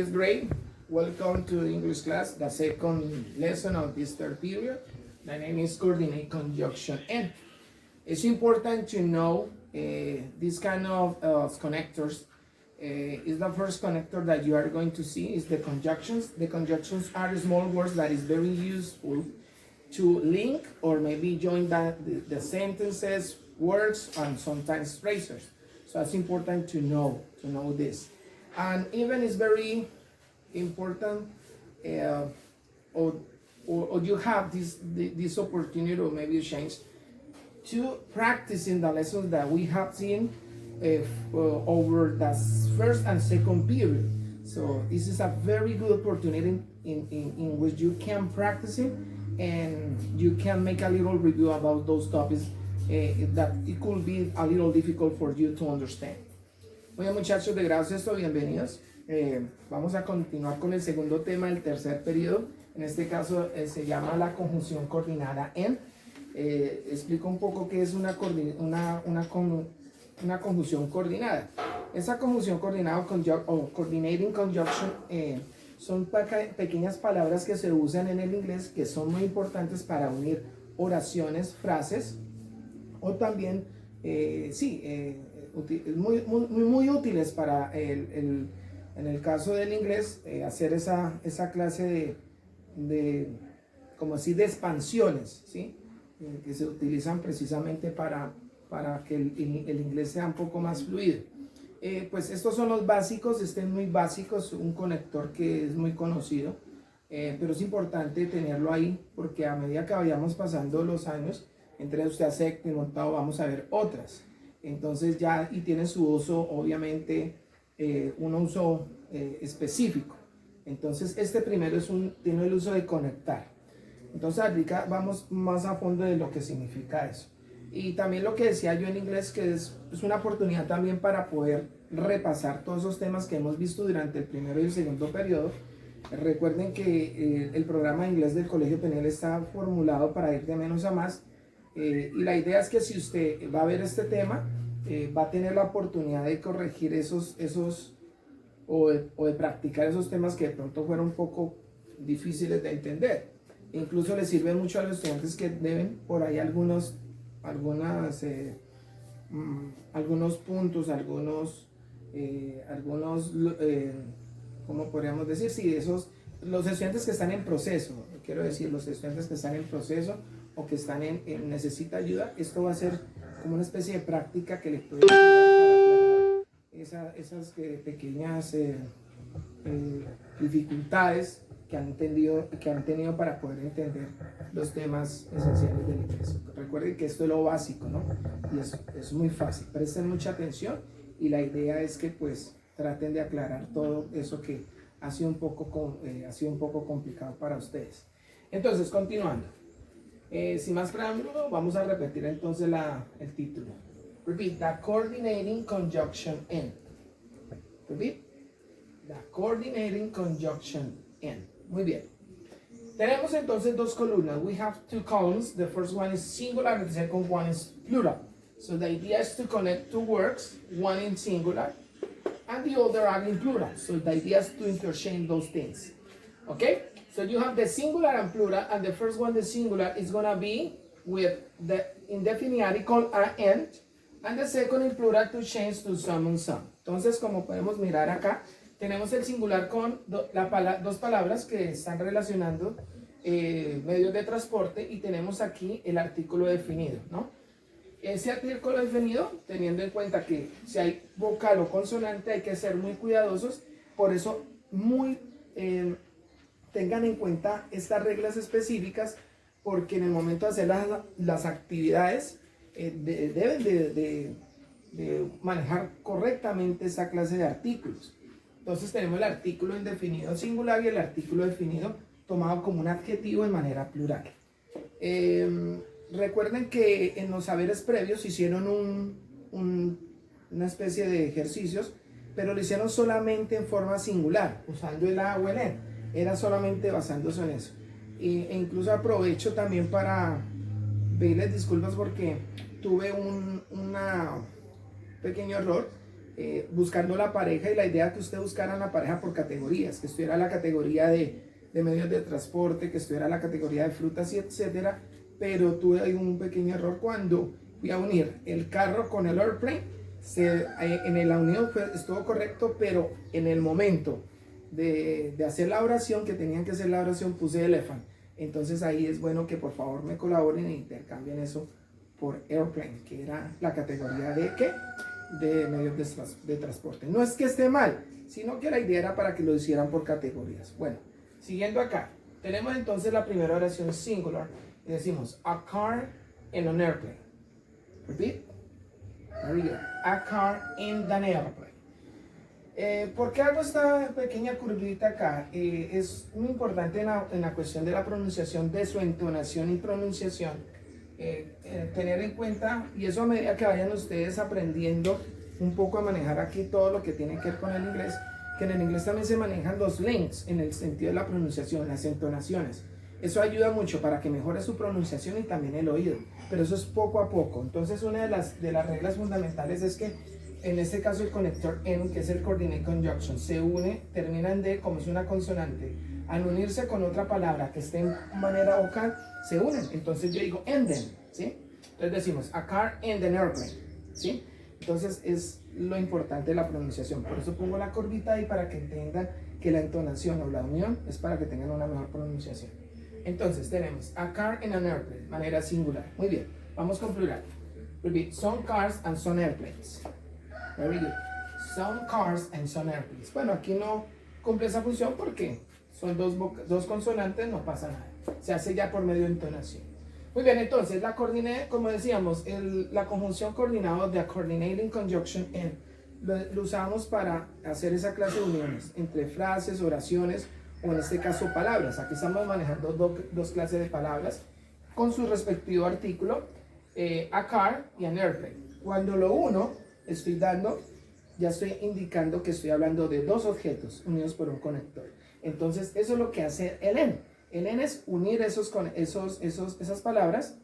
6th grade. Welcome to English class, the second lesson of this third period. The name is coordinate conjunction and. It's important to know this kind of connectors. Is the first connector that you are going to see is the conjunctions. The conjunctions are small words that is very useful to link or maybe join the sentences, words, and sometimes phrases. So it's important to know this. And even it's very important or you have this opportunity or maybe a chance to practice in the lessons that we have seen over the first and second period. So this is a very good opportunity in which you can practice it and you can make a little review about those topics that it could be a little difficult for you to understand. Muy bien, muchachos de grado sexto, bienvenidos. Vamos a continuar con el segundo tema del tercer periodo. En este caso se llama la conjunción coordinada en. Explico un poco qué es una conjunción coordinada. Esa conjunción coordinada o coordinating conjunction son pequeñas palabras que se usan en el inglés que son muy importantes para unir oraciones, frases o también muy útiles para en el caso del inglés hacer esa clase de como así de expansiones, ¿sí? Que se utilizan precisamente para que el inglés sea un poco más fluido. Pues estos son los básicos, muy básicos, un conector que es muy conocido, pero es importante tenerlo ahí porque a medida que vayamos pasando los años, entre usted a séptimo, octavo, vamos a ver otras. Entonces ya, y tiene su uso, obviamente, un uso específico. Entonces este primero tiene el uso de conectar. Entonces ahorita vamos más a fondo de lo que significa eso. Y también lo que decía yo en inglés, que es una oportunidad también para poder repasar todos esos temas que hemos visto durante el primero y el segundo periodo. Recuerden que el programa de inglés del Colegio Peniel está formulado para ir de menos a más. Y la idea es que si usted va a ver este tema, va a tener la oportunidad de corregir o de practicar esos temas que de pronto fueron un poco difíciles de entender. Incluso les sirve mucho a los estudiantes que deben por ahí algunos puntos, ¿cómo podríamos decir? Sí, los estudiantes que están en proceso, quiero decir, los estudiantes que están en proceso o que están necesita ayuda, esto va a ser como una especie de práctica que les puede ayudar para aclarar esas pequeñas dificultades que han tenido para poder entender los temas esenciales del inglés. Recuerden que esto es lo básico, ¿no? Y es muy fácil. Presten mucha atención y la idea es que pues traten de aclarar todo eso que ha sido un poco complicado para ustedes. Entonces, continuando. Sin más preámbulo, vamos a repetir entonces el título. Repeat, the coordinating conjunction in. Repeat, the coordinating conjunction in. Muy bien. Tenemos entonces dos columnas. We have two columns. The first one is singular and the second one is plural. So the idea is to connect two words, one in singular and the other are in plural. So the idea is to interchange those things. Okay? So you have the singular and plural, and the first one, the singular, is going to be with the indefinite article and the second in plural to change to some and some. Entonces, como podemos mirar acá, tenemos el singular con dos palabras que están relacionando medios de transporte y tenemos aquí el artículo definido, ¿no? Ese artículo definido, teniendo en cuenta que si hay vocal o consonante hay que ser muy cuidadosos, por eso tengan en cuenta estas reglas específicas porque en el momento de hacer las actividades deben de manejar correctamente esa clase de artículos. Entonces tenemos el artículo indefinido singular y el artículo definido tomado como un adjetivo en manera plural. Recuerden que en los saberes previos hicieron una especie de ejercicios, pero lo hicieron solamente en forma singular, usando el a o el en. Era solamente basándose en eso. E incluso aprovecho también para pedirles disculpas porque tuve un pequeño error buscando la pareja, y la idea que usted buscara la pareja por categorías, que estuviera la categoría de medios de transporte, que estuviera la categoría de frutas y etcétera, pero tuve ahí un pequeño error cuando fui a unir el carro con el airplane. En la unión estuvo correcto, pero en el momento de hacer la oración, que tenían que hacer la oración, puse elephant. Entonces ahí es bueno que por favor me colaboren e intercambien eso por airplane, que era la categoría de ¿qué? De medios de transporte. No es que esté mal, sino que la idea era para que lo hicieran por categorías. Bueno, siguiendo acá, tenemos entonces la primera oración singular y decimos a car in an airplane. Repeat. Very good. A car in an airplane. ¿Por qué hago esta pequeña curvita acá? Es muy importante en la cuestión de la pronunciación, de su entonación y pronunciación, tener en cuenta, y eso a medida que vayan ustedes aprendiendo un poco a manejar aquí todo lo que tiene que ver con el inglés, que en el inglés también se manejan los links en el sentido de la pronunciación, las entonaciones. Eso ayuda mucho para que mejore su pronunciación y también el oído, pero eso es poco a poco. Entonces una de las reglas fundamentales es que en este caso el conector en, que es el coordinate conjunction, se une, termina en D, como es una consonante. Al unirse con otra palabra que esté en manera vocal, se unen. Entonces yo digo and then, ¿sí? Entonces decimos a car and an airplane, ¿sí? Entonces es lo importante de la pronunciación. Por eso pongo la curvita ahí para que entiendan que la entonación o la unión es para que tengan una mejor pronunciación. Entonces tenemos a car and an airplane, manera singular. Muy bien, vamos con plural. Repeat, some cars and some airplanes. Very good. Some cars and some airplanes. Bueno, aquí no cumple esa función porque son dos consonantes, no pasa nada. Se hace ya por medio de entonación. Muy bien, entonces la coordinate, como decíamos, la conjunción coordinado de a coordinating conjunction en lo usamos para hacer esa clase de uniones entre frases, oraciones o en este caso palabras. Aquí estamos manejando dos clases de palabras con su respectivo artículo, a car y an airplane. Cuando lo uno, ya estoy indicando que estoy hablando de dos objetos unidos por un conector. Entonces eso es lo que hace el en. El en es unir esas palabras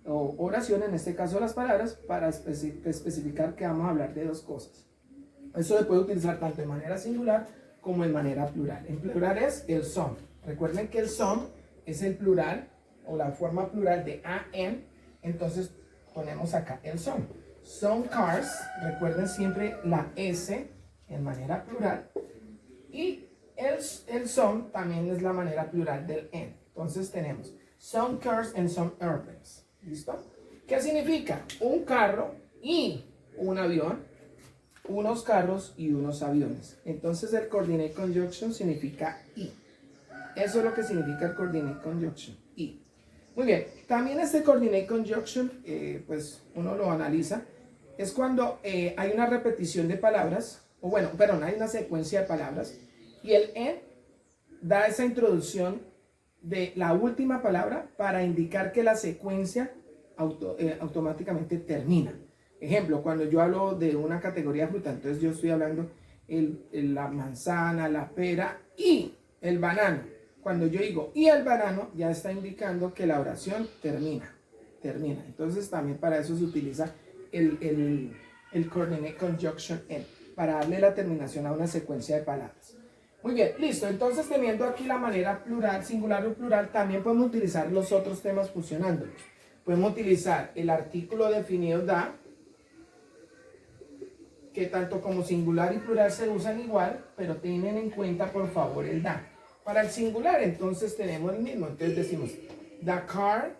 o oraciones, en este caso las palabras, para especificar que vamos a hablar de dos cosas. Eso se puede utilizar tanto de manera singular como en manera plural. En plural es el some. Recuerden que el some es el plural o la forma plural de an. Entonces ponemos acá el some. Some cars, recuerden siempre la S en manera plural. Y el some también es la manera plural del en. Entonces tenemos some cars and some airplanes. ¿Listo? ¿Qué significa? Un carro y un avión, unos carros y unos aviones. Entonces el coordinate conjunction significa y. Eso es lo que significa el coordinate conjunction, y. Muy bien, también este coordinate conjunction, pues uno lo analiza, es cuando hay una repetición de palabras, o bueno, perdón, hay una secuencia de palabras, y el en da esa introducción de la última palabra para indicar que la secuencia automáticamente termina. Ejemplo, cuando yo hablo de una categoría de fruta, entonces yo estoy hablando la manzana, la pera y el banano. Cuando yo digo y el banano, ya está indicando que la oración termina. Entonces también para eso se utiliza el coordinate conjunction en, para darle la terminación a una secuencia de palabras. Muy bien, listo. Entonces teniendo aquí la manera plural, singular o plural, también podemos utilizar los otros temas fusionando. Podemos utilizar el artículo definido da, que tanto como singular y plural se usan igual, pero tienen en cuenta por favor el da. Para el singular entonces tenemos el mismo, entonces decimos the car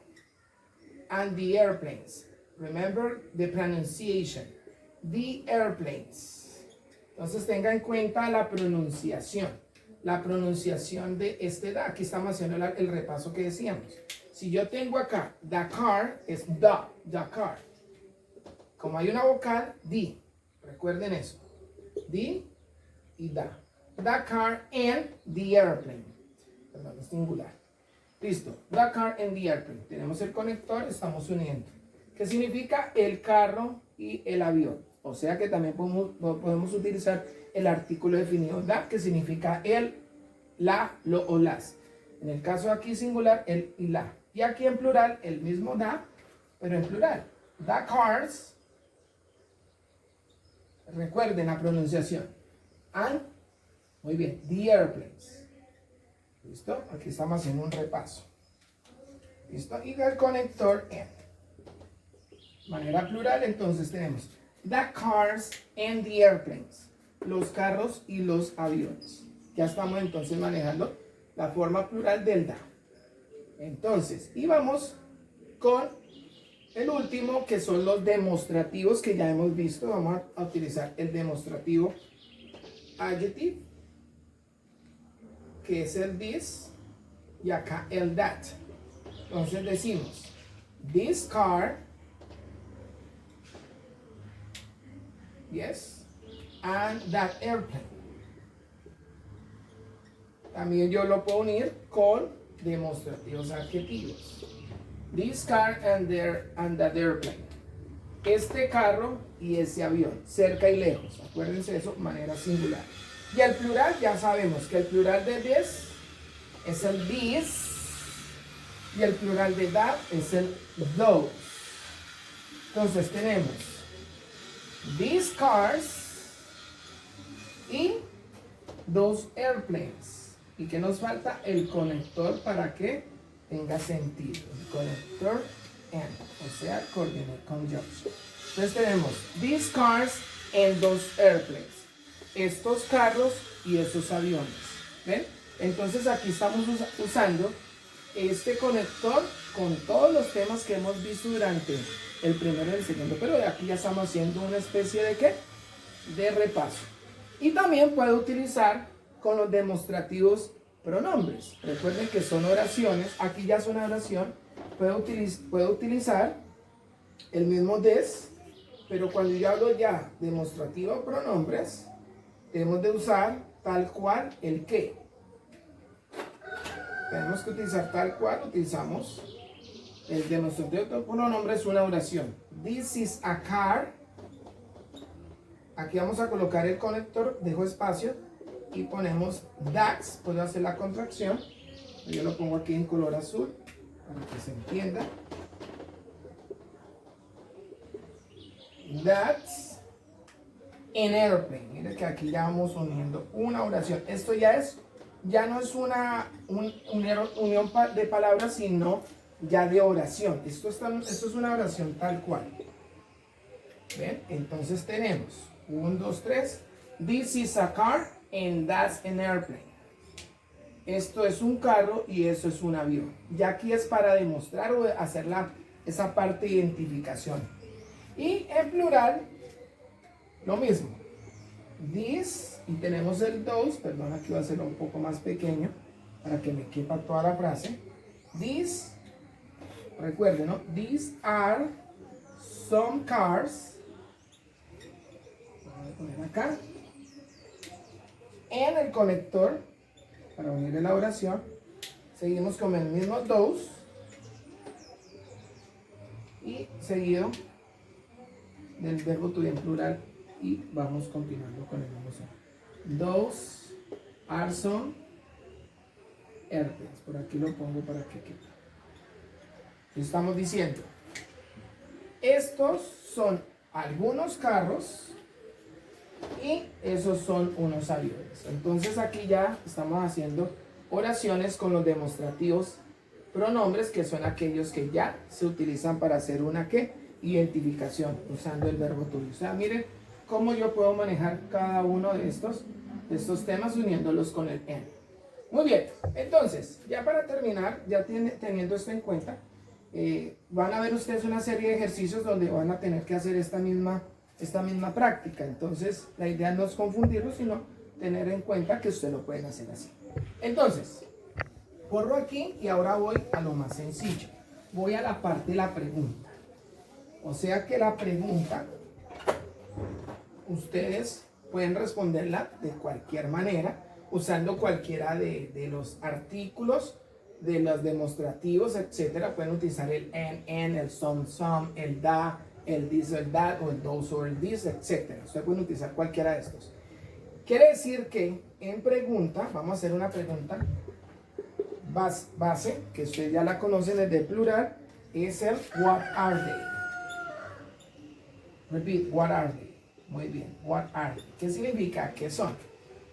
and the airplanes. Remember the pronunciation, the airplanes. Entonces tenga en cuenta la pronunciación de este da. Aquí estamos haciendo el repaso que decíamos. Si yo tengo acá the car, es the car. Como hay una vocal, the. Recuerden eso. The y da. The car and the airplane. Perdón, es singular. Listo. The car and the airplane. Tenemos el conector, estamos uniendo. ¿Qué significa el carro y el avión? O sea que también podemos utilizar el artículo definido da, que significa el, la, lo o las. En el caso aquí singular, el y la. Y aquí en plural, el mismo da, pero en plural. The cars Recuerden la pronunciación. And, muy bien, the airplanes. ¿Listo? Aquí estamos haciendo un repaso. ¿Listo? Y el conector and. Manera plural, entonces tenemos the cars and the airplanes. Los carros y los aviones. Ya estamos entonces manejando la forma plural del da. Entonces, y vamos con el último, que son los demostrativos que ya hemos visto. Vamos a utilizar el demostrativo adjective, que es el this, y acá el that. Entonces decimos, this car, yes, and that airplane. También yo lo puedo unir con demostrativos adjetivos. This car and that airplane. Este carro y ese avión, cerca y lejos. Acuérdense eso, manera singular. Y el plural, ya sabemos que el plural de this es el these. Y el plural de that es el those. Entonces tenemos these cars y those airplanes. ¿Y qué nos falta? El conector para que tenga sentido. El conector and, o sea, coordinate conjunction. Entonces tenemos these cars and those airplanes. Estos carros y esos aviones. ¿Ven? Entonces aquí estamos usando este conector con todos los temas que hemos visto durante el primero y el segundo. Pero de aquí ya estamos haciendo una especie de ¿qué? De repaso. Y también puedo utilizar con los demostrativos pronombres. Recuerden que son oraciones. Aquí ya es una oración. Puedo utilizar el mismo this, pero cuando yo hablo ya demostrativo pronombres, tenemos de usar tal cual el que. Tenemos que utilizar tal cual utilizamos el demostrativo pronombre. Es una oración. This is a car. Aquí vamos a colocar el conector, dejo espacio y ponemos that's. Puedo hacer la contracción. Yo lo pongo aquí en color azul para que se entienda. That's an airplane. Mire que aquí ya vamos uniendo una oración. Esto ya no es una unión de palabras, sino ya de oración. Esto es una oración tal cual. ¿Ven? Entonces tenemos 1, 2, 3. This is a car and that's an airplane. Esto es un carro y eso es un avión. Ya aquí es para demostrar o hacer esa parte de identificación. Y en plural, lo mismo. This, y tenemos el those, perdón, aquí voy a hacerlo un poco más pequeño para que me quepa toda la frase. These, recuerden, ¿no? These are some cars. Voy a poner acá. En el conector, para unir la oración, seguimos con el mismo those y seguido del verbo to be en plural y vamos continuando con el mismo son. Those are some airplanes. Por aquí lo pongo para que quede. Estamos diciendo, estos son algunos carros y esos son unos aviones. Entonces aquí ya estamos haciendo oraciones con los demostrativos pronombres, que son aquellos que ya se utilizan para hacer una identificación usando el verbo to be. O sea, miren cómo yo puedo manejar cada uno de estos temas uniéndolos con el and. Muy bien, entonces ya para terminar, ya teniendo esto en cuenta, van a ver ustedes una serie de ejercicios donde van a tener que hacer esta misma práctica. Entonces la idea no es confundirlos, sino tener en cuenta que ustedes lo pueden hacer así. Entonces borro aquí y ahora voy a lo más sencillo. Voy a la parte de la pregunta. O sea que la pregunta ustedes pueden responderla de cualquier manera, usando cualquiera de los artículos, de los demostrativos, etcétera. Pueden utilizar el and, el some, el da, el this, el that, o el those, o el this, etcétera. Ustedes pueden utilizar cualquiera de estos. Quiere decir que en pregunta, vamos a hacer una pregunta base, que ustedes ya la conocen desde el plural, es el what are they. Repeat, what are they. Muy bien. What are they? ¿Qué significa? ¿Qué son?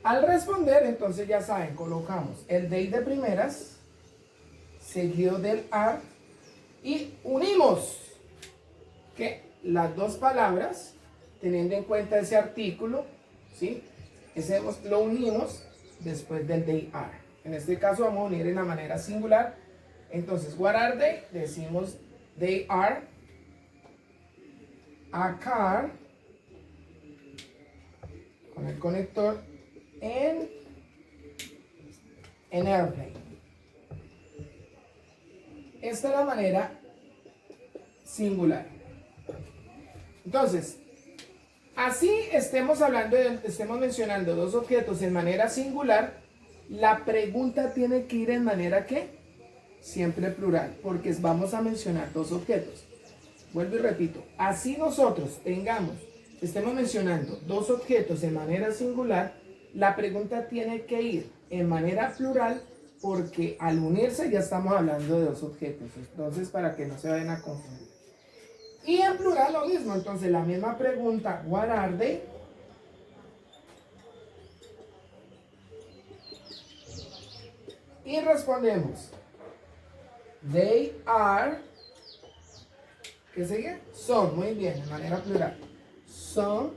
Al responder, entonces ya saben, colocamos el they de primeras, seguido del are, y unimos que las dos palabras, teniendo en cuenta ese artículo, ¿sí? Ese lo unimos después del they are. En este caso vamos a unir en la manera singular. Entonces, what are they? Decimos they are a car, con el conector, and an airplane. Esta es la manera singular. Entonces, así estemos mencionando dos objetos en manera singular, la pregunta tiene que ir en manera ¿qué? Siempre plural, porque vamos a mencionar dos objetos. Vuelvo y repito, así nosotros estemos mencionando dos objetos en manera singular, la pregunta tiene que ir en manera plural, porque al unirse ya estamos hablando de dos objetos. Entonces, para que no se vayan a confundir. Y en plural lo mismo, entonces la misma pregunta, what are they? Y respondemos, they are, ¿qué sigue? Son, muy bien, de manera plural. Son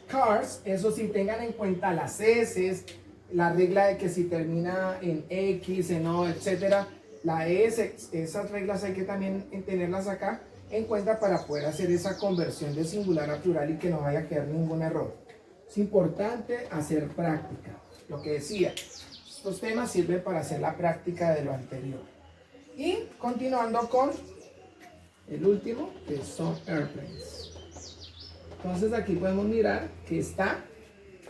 cars, eso sí, tengan en cuenta las S, la regla de que si termina en X, en O, etcétera, la S, esas reglas hay que también tenerlas acá en cuenta para poder hacer esa conversión de singular a plural y que no vaya a quedar ningún error. Es importante hacer práctica. Lo que decía, estos temas sirven para hacer la práctica de lo anterior. Y continuando con el último, que son airplanes. Entonces aquí podemos mirar que está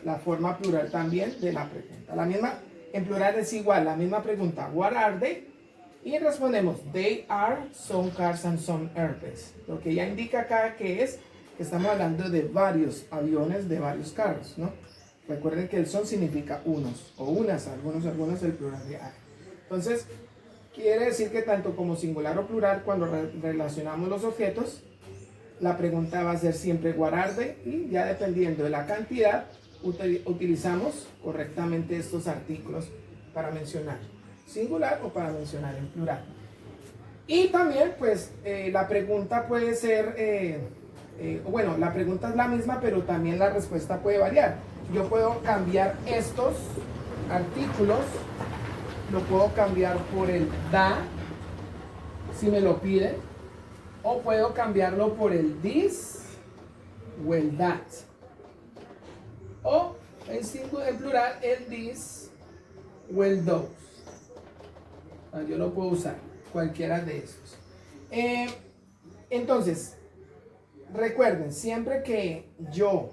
la forma plural también de la pregunta. La misma, en plural es igual, la misma pregunta, what are they? Y respondemos, they are some cars and some airplanes. Lo que ya indica acá que es que estamos hablando de varios aviones, de varios carros, ¿no? Recuerden que el son significa unos o unas, algunos el plural de are. Entonces, quiere decir que tanto como singular o plural, cuando relacionamos los objetos, la pregunta va a ser siempre what are they, y ya dependiendo de la cantidad, utilizamos correctamente estos artículos para mencionar singular o para mencionar en plural. Y también, pues, la pregunta puede ser, bueno, la pregunta es la misma, pero también la respuesta puede variar. Yo puedo cambiar estos artículos, lo puedo cambiar por el da, si me lo piden, o puedo cambiarlo por el this o el that. O en plural el this o el those. Yo lo puedo usar, cualquiera de estos. Entonces, recuerden, siempre que yo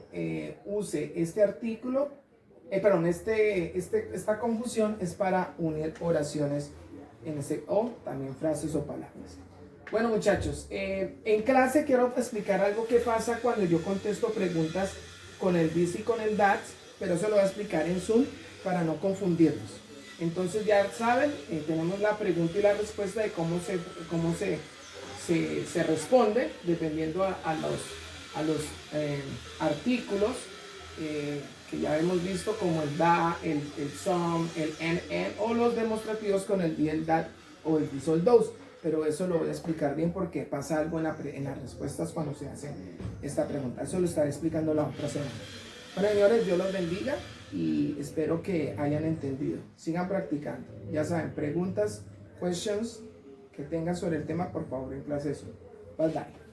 use este artículo, perdón, esta conjunción es para unir oraciones o también frases o palabras. Bueno, muchachos, en clase quiero explicar algo que pasa cuando yo contesto preguntas con el this y con el that, pero eso lo voy a explicar en Zoom para no confundirnos. Entonces ya saben, tenemos la pregunta y la respuesta de cómo se responde dependiendo a los artículos que ya hemos visto, como el da, el some, el and, o los demostrativos con el the, el that o el this o el those. Pero eso lo voy a explicar bien porque pasa algo en las respuestas cuando se hace esta pregunta. Eso lo estaré explicando la otra semana. Bueno, señores, Dios los bendiga y espero que hayan entendido. Sigan practicando. Ya saben, preguntas, questions que tengan sobre el tema, por favor, en clase. Bye bye.